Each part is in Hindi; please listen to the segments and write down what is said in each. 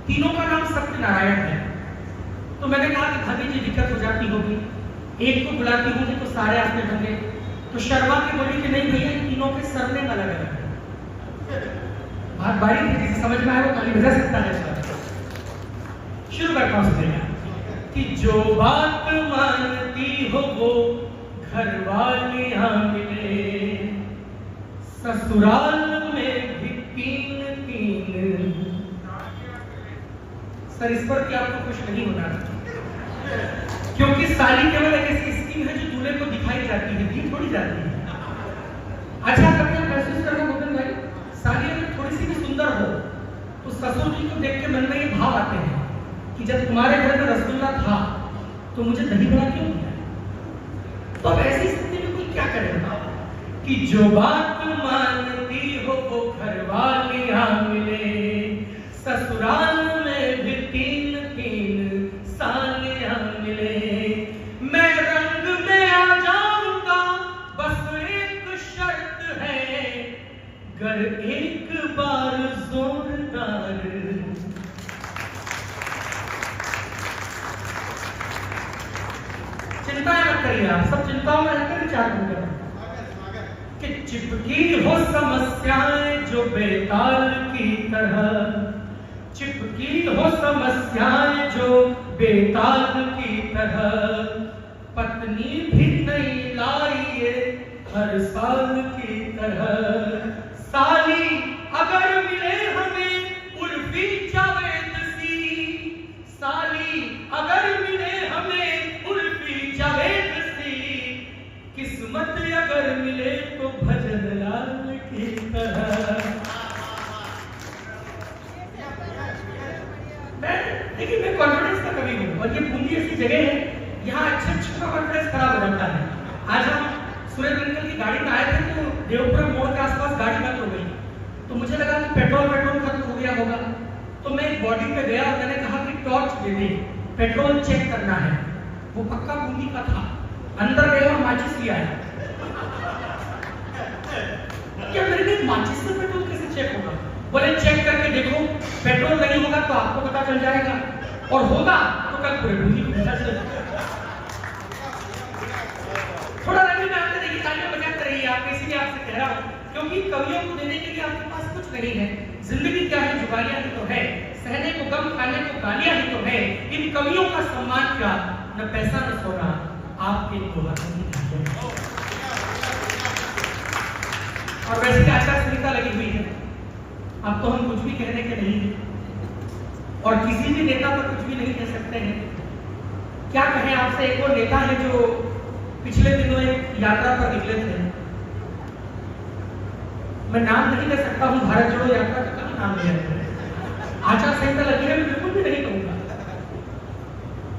तीनों का नाम सत्यनारायण है। तो मैंने कहा कि भाभी जी दिक्कत हो जाती होगी, एक को बुलाती होंगी तो सारे आपने होंगे। तो शर्मा के बोली कि नहीं भैया, तीनों के सरनेम अलग अलग है। बात बारी थी, जिसे समझ में आया वो ताली बजा सकता है। शुरू करता हूं सुनिएगा कि जो बात मानती हो वो घर वालियां मिले, ससुराल में भी तीन तीन। सर इस पर भी आपको कुछ नहीं होना, क्योंकि साली केवल एक ऐसी स्कीम है जो दूल्हे को दिखाई जाती है, दी थोड़ी जाती है। अच्छा कभी आप महसूस करो गोविंद भाई, साली अगर थोड़ी सी भी सुंदर हो तो ससुर जी को देख के मन में ये भाव आते हैं कि जब तुम्हारे घर में रसगुल्ला था तो मुझे दही बड़ा क्यों दिया। तो अब ऐसी स्थिति में कोई क्या करेगा कि जो बात मानती हो वो घर वालियां मिले, ससुराल में भी तीन तीन सालियां मिले। मैं रंग में आ जाऊंगा बस एक शर्त है, गर एक बार जोरदार। चिंता मत करिए, आप सब चिंताओं में रहकर विचार करें कि चिपकी हो समस्याएं जो बेताल की तरह, चिपकी हो समस्याएं जो बेताल की तरह। पत्नी भी नहीं लाई हर साल की तरह। साली अगर मिले हमें उर्फी जावेद सी, साली अगर मिले हमें उर्फी जावेद सी। किस्मत अगर मिले तो भजन लाल की तरह। देखिए मैं कॉन्फिडेंस का कभी हूँ, और ये बूंदी ऐसी जगह है यहाँ अच्छा का कॉन्फिडेंस खराब हो जाता है। आज हम सूरज अंकल की गाड़ी में आए थे तो देवपुरा मोड़ के आसपास गाड़ी बंद हो गई, तो मुझे लगा कि पेट्रोल खत्म हो गया होगा। तो मैं एक बॉडी पे गया और मैंने कहा कि टॉर्च दे दे, पेट्रोल चेक करना है। वो पक्का बूंदी का था, अंदर गया और माचिस लिया है। क्या मेरे लिए माचिस से पेट्रोल कैसे चेक होगा? बोले चेक करके देखो, पेट्रोल नहीं होगा तो आपको पता चल जाएगा, और होगा तो कल पूरे बूंदी को पता चल जाएगा। थोड़ा रंग में आते रहिए, तालियां बजाते रहिए। आप इसीलिए आपसे कह रहा हूं क्योंकि कवियों को देने के लिए आपके पास कुछ नहीं है। जिंदगी क्या है, जुगालियां ही तो है, सहने को गम खाने को गालियां ही तो है। इन कवियों का सम्मान क्या, न पैसा न सोना, आपके दो हाथों की तालियां। और वैसे आचार संहिता लगी हुई है, अब तो हम कुछ भी कहने के नहीं है, और किसी भी नेता पर कुछ भी नहीं कह सकते हैं। क्या कहें आपसे, एक और नेता है जो पिछले दिनों एक यात्रा पर निकले थे। मैं नाम नहीं ले सकता हूं, भारत जोड़ो यात्रा का कहां नाम लिया है, आचार संहिता लगी है, मैं बिल्कुल भी नहीं कहूंगा।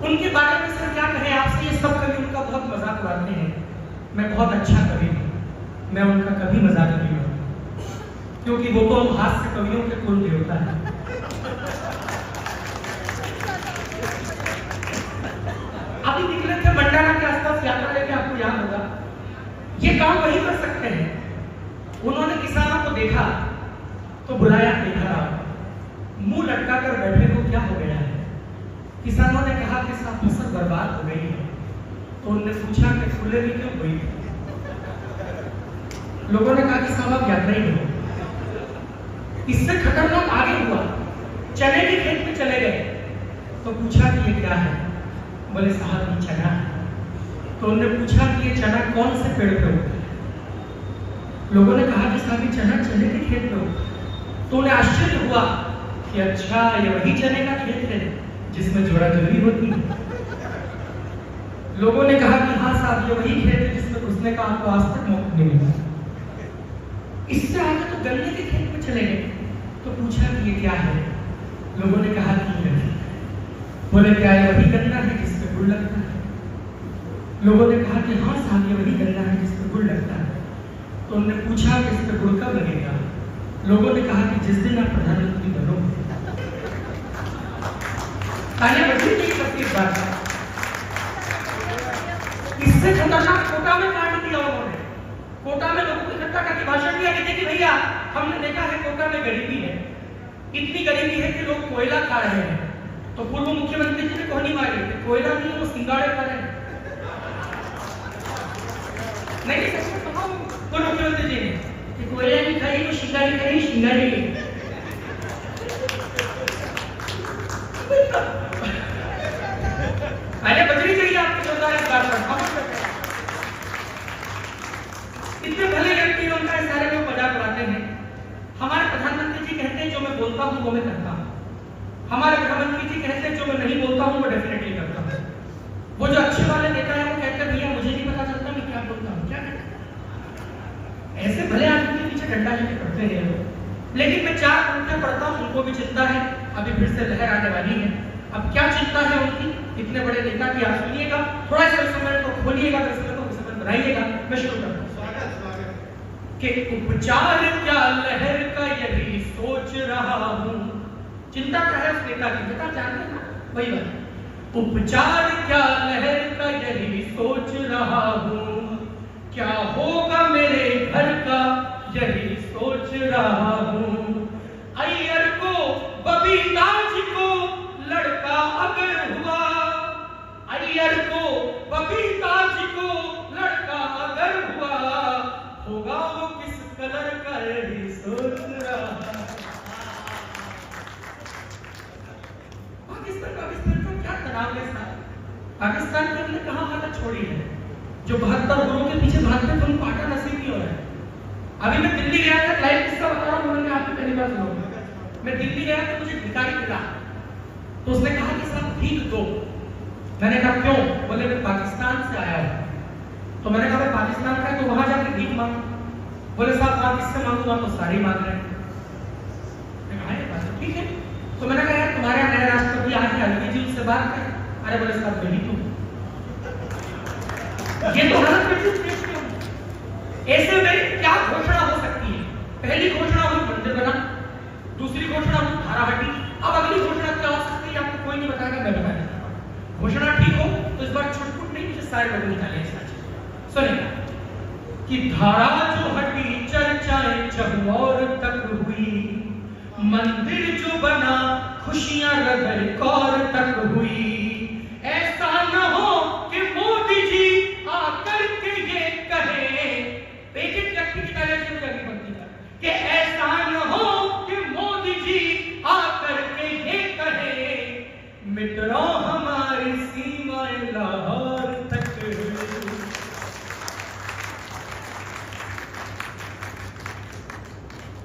उनके बारे में सर क्या कहें आपसे, ये सब कभी उनका बहुत मजाक उड़ाते हैं। मैं बहुत अच्छा कवि हूं, मैं उनका कभी मजाक नहीं उड़ाता, क्योंकि वो तो हास्य कवियों के कुल देवता है। अभी निकले थे मंडाना के आसपास यात्रा लेके, आपको याद होगा। ये काम वही कर सकते हैं। उन्होंने किसानों को देखा तो बुलाया कि इधर आओ। मुंह लटका कर बैठे हो, क्या हो गया है? किसानों ने कहा कि साहब फसल बर्बाद हो गई है। तो उन्होंने पूछा कि फूले भी क्यों हुई? लोगों ने कहा कि साहब आप यात्रा ही हो। इससे खतरनाक आगे हुआ, चने के खेत में चले गए तो पूछा कि ये क्या है? बोले साहब ये चना है। तो उन्होंने पूछा कि ये चना कौन से पेड़ पे होता है? लोगों ने कहा कि साहब ये चना चने के खेत में होता है। तो उन्हें आश्चर्य हुआ कि अच्छा ये वही चने का खेत है जिसमें जोड़ा जोड़ी होती है। लोगों ने कहा कि हाँ साहब ये वही खेत है जिसमें घुसने का आपको आज तक मौका नहीं मिला। इससे आगे तो गन्ने के खेत में चले गए तो पूछा कि ये क्या है? लोगों ने कहा कि ये, बोले क्या ये वही गन्ना है जिसमें गुड़ लगता है? लोगों ने कहा कि हाँ साहब ये वही गन्ना है जिसमें गुड़ लगता है। तो उन्होंने पूछा कि इस पर गुड़ कब लगेगा? लोगों ने कहा कि जिस दिन आप प्रधानमंत्री बनोगे। तालियां बजनी चाहिए सबकी बात। इससे खतरनाक कोटा में काट दिया उन्होंने। कोटा में लोगों को इकट्ठा करके भाषण दिया कि देखिए भैया हमने देखा है कोटा में गरीबी है, इतनी गरीबी है कि लोग कोयला खा रहे हैं। तो पूर्व मुख्यमंत्री जी ने कोहनी मारी कि कोयला नहीं है, वो सिंगाड़े खा रहे हैं। नहीं सच में कहा पूर्व मुख्यमंत्री जी ने कि कोयला नहीं खाई तो सिंगाड़ी खाई, सिंगाड़ी अरे बजरी चाहिए आपको जोरदार इस बात पर। इतने भले व्यक्ति उनका सारे लोग मजाक उड़ाते हैं। हमारे प्रधानमंत्री जी कहते हैं जो मैं बोलता हूं वो मैं करता हूं। हमारे गृहमंत्री जी कहते हैं जो मैं नहीं बोलता हूं वो डेफिनेटली करता हूं। वो जो अच्छे वाले नेता है वो कहते हैं भैया मुझे नहीं पता चलता मैं क्या बोलता हूं, क्या करता। ऐसे भले आदमी के पीछे डंडा लेके पड़ते हैं लोग। लेकिन मैं 4 पंक्तियां पढ़ता हूं, उनको भी चिंता है, अभी फिर से लहर आने वाली है। अब क्या चिंता है उनकी, इतने बड़े नेता की, आप सुनिएगा, थोड़ा सा समय को खोलिएगा, बनाइएगा। मैं शुरू करता हूं कि उपचार क्या लहर का यही सोच रहा हूं। चिंता क्या है उस नेता की, बता जानते हैं वही बात। उपचार क्या लहर का यही सोच रहा हूं, क्या होगा मेरे घर का यही सोच रहा हूं। अय्यर को बबीता जी को लड़का अगर हुआ, अय्यर को बबीता जी को लड़का अगर हुआ, होगा वो किस कलर का यही सोच रहा। पाकिस्तान का क्या तनाव है साहब। पाकिस्तान के अंदर कहां हालत छोड़ी है, जो 72 गुरुओं के पीछे भागते थे उनको आटा नसीब नहीं हो रहा है। अभी मैं दिल्ली गया था, लाइव किसका बता रहा हूं, मैंने आपको पहली बार सुना। मैं दिल्ली गया तो मुझे भिखारी मिला, तो उसने कहा कि साहब भीख दो। मैंने कहा क्यों? बोले मैं पाकिस्तान से आया हूं। तो मैंने कहा पाकिस्तान का है तो वहां जाकर भीख मांग। बोले साहब आप किससे मांगूंगा? तो सारी मांग रहे हैं। ठीक है, तो मैंने कहा यार तुम्हारे नए राष्ट्रपति आज गांधी जी उनसे बात करें। अरे बोले साहब वही तो ये तो हालत में ऐसे में क्या घोषणा हो सकती है? पहली घोषणा हुई मंदिर बना, दूसरी घोषणा हुई धारा हटी, अब अगली घोषणा क्या हो सकती है आपको कोई नहीं बताएगा, मैं बता देता हूं। घोषणा ठीक हो तो इस बार छुटपुट नहीं, मुझे सारे लोग निकाले सुनिए कि धारा जो हटी चर्चाएं जब और तक हुई, मंदिर जो बना खुशियां रगड़ कौर तक हुई। ऐसा न हो कि मोदी जी आकर के ये कहे, एक एक व्यक्ति की तरह से मुझे बनती है कि ऐसा न हो कि मोदी जी आकर के ये कहे, मित्रों हमारी सीमाएं लाहौर तक।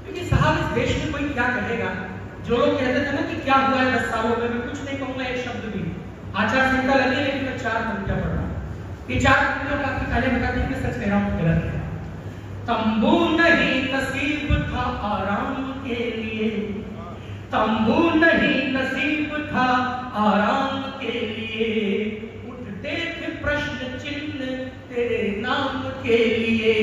क्योंकि साहब इस देश में कोई क्या कहेगा? जो लोग कहते थे ना कि क्या हुआ है 10 सालों में, मैं कुछ नहीं कहूंगा एक शब्द भी। आचार संहिता लगी है लेकिन मैं 4 पंक्तियां पढ़ रहा हूं। ये 4 पंक्तियों का आपके पहले बता दें कि सच कह रहा हूं गलत है। तंबू नहीं नसीब था आराम के लिए, तंबू नहीं नसीब था आराम के लिए, उठते थे प्रश्न चिन्ह तेरे नाम के लिए।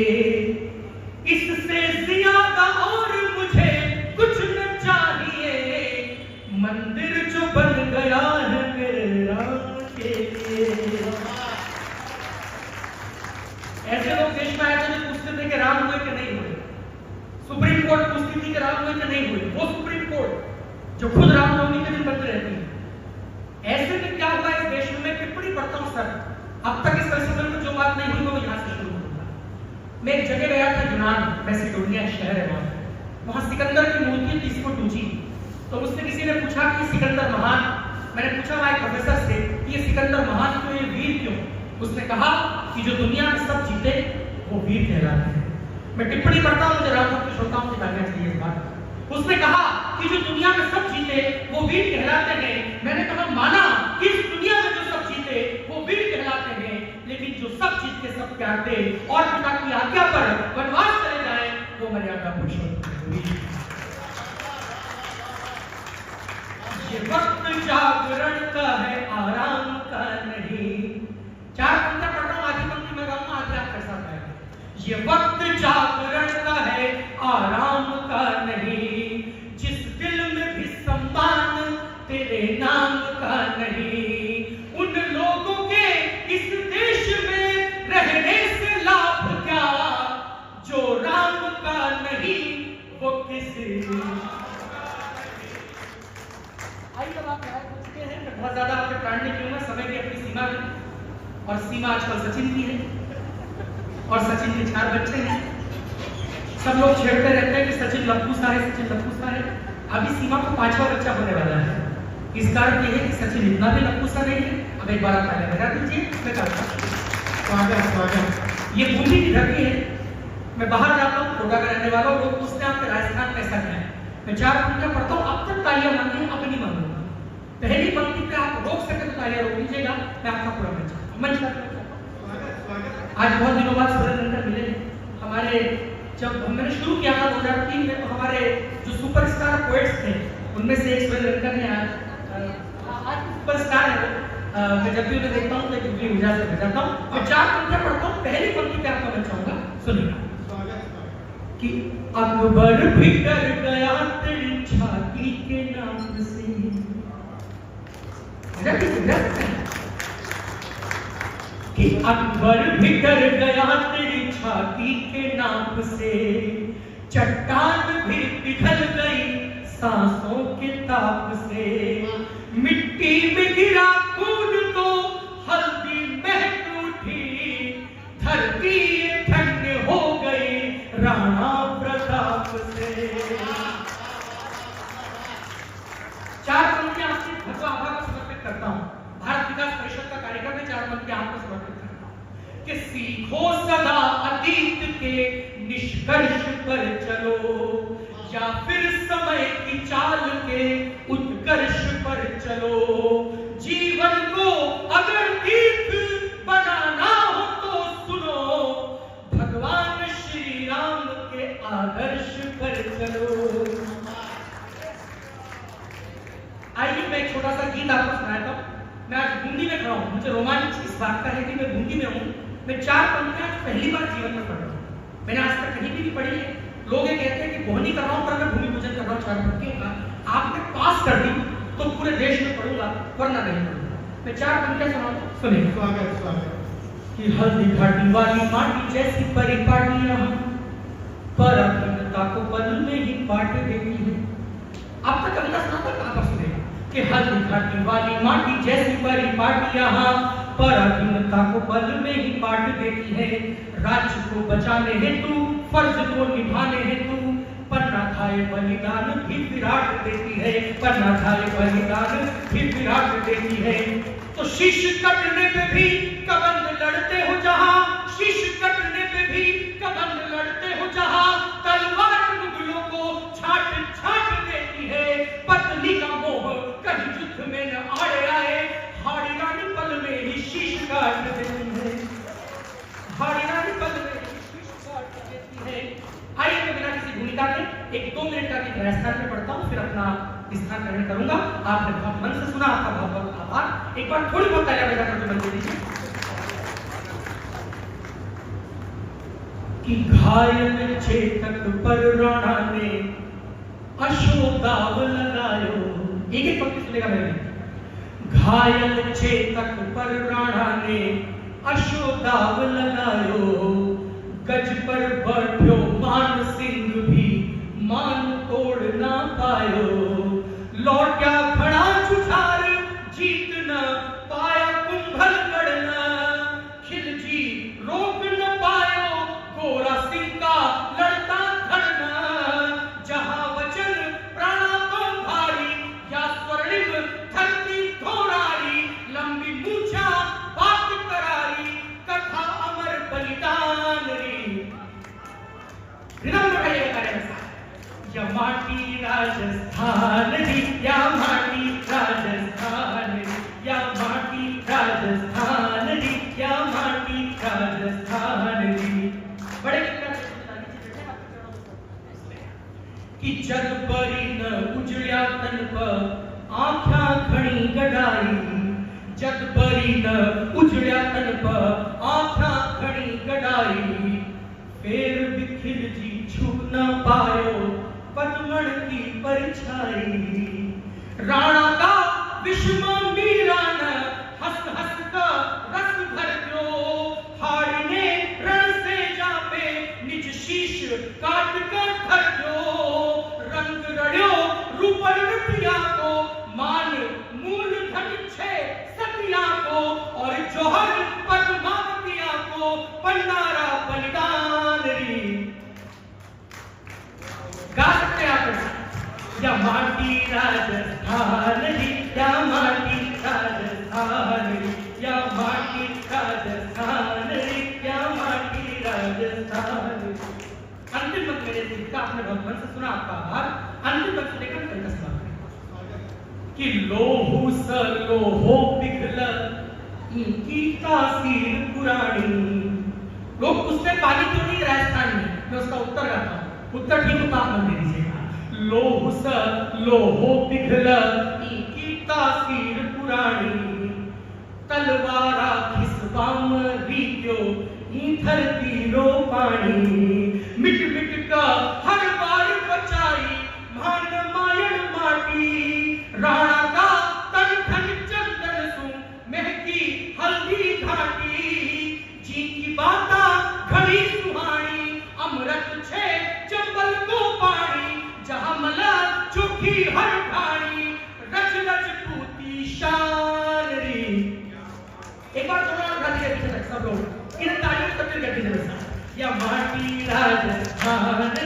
इससे ज्यादा और मुझे कुछ न चाहिए, मंदिर जो बन गया है मेरे राम के लिए। ऐसे लोग देश में आए थे जो पूछते थे कि राम हुए कि नहीं हुए। सुप्रीम कोर्ट पूछती थी कि राम हुए कि नहीं हुए, वो सुप्रीम कोर्ट जो खुद रामनवमी के दिन बनते रहती है। ऐसे में क्या हुआ इस देश में? मैं टिप्पणी पढ़ता हूं सर, अब तक इस परिसर में जो बात नहीं हुई वो यहां से शुरू होगा। मैं एक जगह गया था, यूनान, मैसेडोनिया शहर है वहां सिकंदर की मूर्ति थी, इसको टूची। तो मुझसे किसी ने पूछा कि सिकंदर महान, मैंने पूछा वहां एक प्रोफेसर से कि ये सिकंदर महान क्यों, ये वीर क्यों? उसने कहा कि जो दुनिया में सब जीते वो वीर कहलाते हैं। मैं टिप्पणी करता हूं, मुझे राम भक्त श्रोताओं से जानना चाहिए इस बात। उसने कहा कि जो दुनिया में सब जीते वो वीर कहलाते हैं। मैंने कहा माना कि इस दुनिया में जो सब जीते वो वीर कहलाते हैं, लेकिन जो सब जीत के सब त्यागते और पिता की आज्ञा पर वनवास चले जाए वो मर्यादा पुरुषोत्तम हुई। ये वक्त जागरण का है, आराम का नहीं। 4 पंक्तियां पढ़ रहा हूं, आधी पंक्ति में गाऊंगा, आधी आप कैसा गाएंगे। ये वक्त जागरण का है, आराम का नहीं, जिस दिल में भी सम्मान तेरे नाम का नहीं। उन लोगों के इस देश में रहने से लाभ क्या, जो राम का नहीं वो किसी। आइए अब आप राय पूछते हैं, मैं बहुत ज्यादा आपके प्राण नहीं लूंगा, समय की अपनी सीमा है और सीमा आजकल सचिन की है और सचिन के 4 बच्चे हैं। सब लोग छेड़ते रहते हैं कि सचिन लप्पू सा है, सचिन लप्पू सा है। अभी सीमा को 5वां बच्चा होने वाला है। इस कारण ये है कि सचिन इतना भी लप्पू सा नहीं है। अब एक बार आप पहले बता दीजिए, मैं करता हूं। स्वागत। ये बूंदी की धरती है। मैं बाहर जाता हूँ, कोटा का रहने वाला हूँ, लोग पूछते हैं आपके राजस्थान कैसा क्या है। मैं 4 पंक्तियां पढ़ता हूँ, अब तक तालियां मांगी, अब नहीं मांगूंगा। पहली पंक्ति पे आप रोक सके तो तालियां रोक लीजिएगा, मैं आपका पूरा मंच आज बहुत दिनों बाद सुरेंद्र मिले हमारे। जब हमने शुरू किया था 2003 में, तो हमारे जो सुपरस्टार पोएट्स थे उनमें से एक सुरेंद्र ने आज सुपरस्टार है वो। मैं जब भी उन्हें देखता हूँ तो जुबली ऊर्जा से भर जाता हूँ। मैं 4 पंक्तियां पढ़ता हूँ, पहली पंक्ति पे आपका मैं चाहूंगा सुनिए कि अकबर भी डर गया तेरी छाती के नाम से। कि अकबर भी डर गया तेरी छाती के नाम से, चट्टान भी पिघल गई सांसों के ताप से, मिट्टी में गिरा खून तो हल्दी महक उठी, धरती धन्य हो गई राणा प्रताप से। 4 पंक्तियां आपसे भगवा आभा को समर्पित करता हूं। भारत विकास परिषद का कार्यक्रम में 4 पंक्तियां आपको समर्पित करता हूं कि सीखो सदा अतीत के निष्कर्ष पर चलो, या फिर समय की चाल के उत्कर्ष पर चलो। जीवन को अगर तीर्थ बनाना हो तो सुनो, भगवान श्री राम के आदर्श पर चलो। आइए मैं एक छोटा सा गीत आपको सुनाता हूँ। मैं आज बूंदी में खड़ा हूँ, मुझे रोमांच इस बात का है कि मैं बूंदी में हूँ। मैं 4 पंक्तियां पहली बार जीवन में पढ़ रहा हूँ। मैंने आज तक कहीं भी नहीं पढ़ी है। लोग ये कहते हैं कि बोहनी कर रहा हूँ, पर मैं भूमि पूजन कर रहा हूँ 4 पंक्तियों का। आपने पास कर दी तो पूरे देश में पढ़ूंगा, वरना नहीं पढ़ूंगा। मैं 4 पंक्तियां सुनाता हूँ, सुनिए। स्वागत। कि हल्दी घाटी वाली माटी जैसी परिपाटियां पर अभिन्नता को पल में ही पाट देती है। अब तक कविता सुनाता कहां पर सुनेगा कि हल्दी घाटी वाली माटी जैसी परिपाटियां पर अभिन्नता को पल में ही पाट देती है। राज्य को बचाने हेतु, फर्ज को निभाने हेतु, पन्ना खाए बलिदान भी विराट देती है, पन्ना खाए बलिदान भी विराट देती है। तो शीश कटने पे भी कबंध लड़ते हो जहां, शीश कटने पे भी कबंध लड़ते हो जहां, तलवार मुगलों को छाट छाट देती है। पत्नी का मोह कहीं युद्ध में न आड़े आए, हाड़ी रानी पल में ही शीश काट देती है, हाड़ी रानी पल में ही शीश काट देती है। आइए मैं बिना किसी भूमिका के एक 2 मिनट का गीत राजस्थान में पढ़ता हूँ, फिर अपना स्थान ग्रहण करूंगा। आपने बहुत मन से सुना, आपका बहुत बहुत आभार। एक बार थोड़ी बहुत तालियां बजाकर जो मन दे दीजिए। कि घायल चेतक पर राणा ने अशोदाव लगायो। एक पंक्ति सुनेगा मेरे। घायल चेतक पर राणा ने अशोदाव लगायो, गज पर बैठो मान सिंह भी मान तोड़ ना पायो। लौटा खड़ा जुझार जीत न पाया कुंभलगढ़ न, खिलजी रोक न पायो गोरा सिंह का लड़ता धरना। जहां वचन प्राणा को भारी या स्वर्णिम धरती थोरारी, लंबी मूछा बात करारी कथा अमर बलिदान री। रिदम बढ़ाइए कार्य में या माटी राजस्थान री, या माटी राजस्थान री, या माटी राजस्थान री, या माटी राजस्थान री। बड़े कि जग परी न उजड़िया तन पर आँखा खड़ी गड़ाई, जग परी न उजड़िया तन पर आँखा खड़ी गड़ाई। फेर बिखिर जी छू न पायो पद्मण की परछाई। राणा का विषम मीरा न हंस हंस का रस भर दो, हाड़ी ने रण से जापे निज शीश काट कर धर दो। रंग रड़ियो रूपन रुपया को मान या माटी राजस्थान री, या माटी राजस्थान री, या माटी राजस्थान री, या माटी राजस्थान री। अंतिम पद मेरे गीत का आपने भगवान से सुना, आपका आभार। अंतिम पद से लेकर कल का समाप्त कि लोहू स लोहो पिघल इनकी तासीर पुरानी। लोग पूछते पानी क्यों नहीं राजस्थान में, मैं उसका उत्तर गाता हूं। उत्तर ठीक होता आप बंद दीजिएगा। लोह स लोहो पिघल इनकी तासीर पुरानी, तलवारा खिसबाम रीत्यो ई धरती रो पानी। मिट मिट का हर बार बचाई मान मायन माटी, राणा का तन धन चंदन सु महकी हल्दी घाटी। जी की बाता घड़ी सुहानी, अमृत छे चंबल को पानी। जहां मला चोखी हर ढाणी, रच रच पूती शान री। एक बार थोड़ा गा दिया पीछे तक सब लोग, इन तालियों से सबसे गति से बसा। या माटी राजस्थान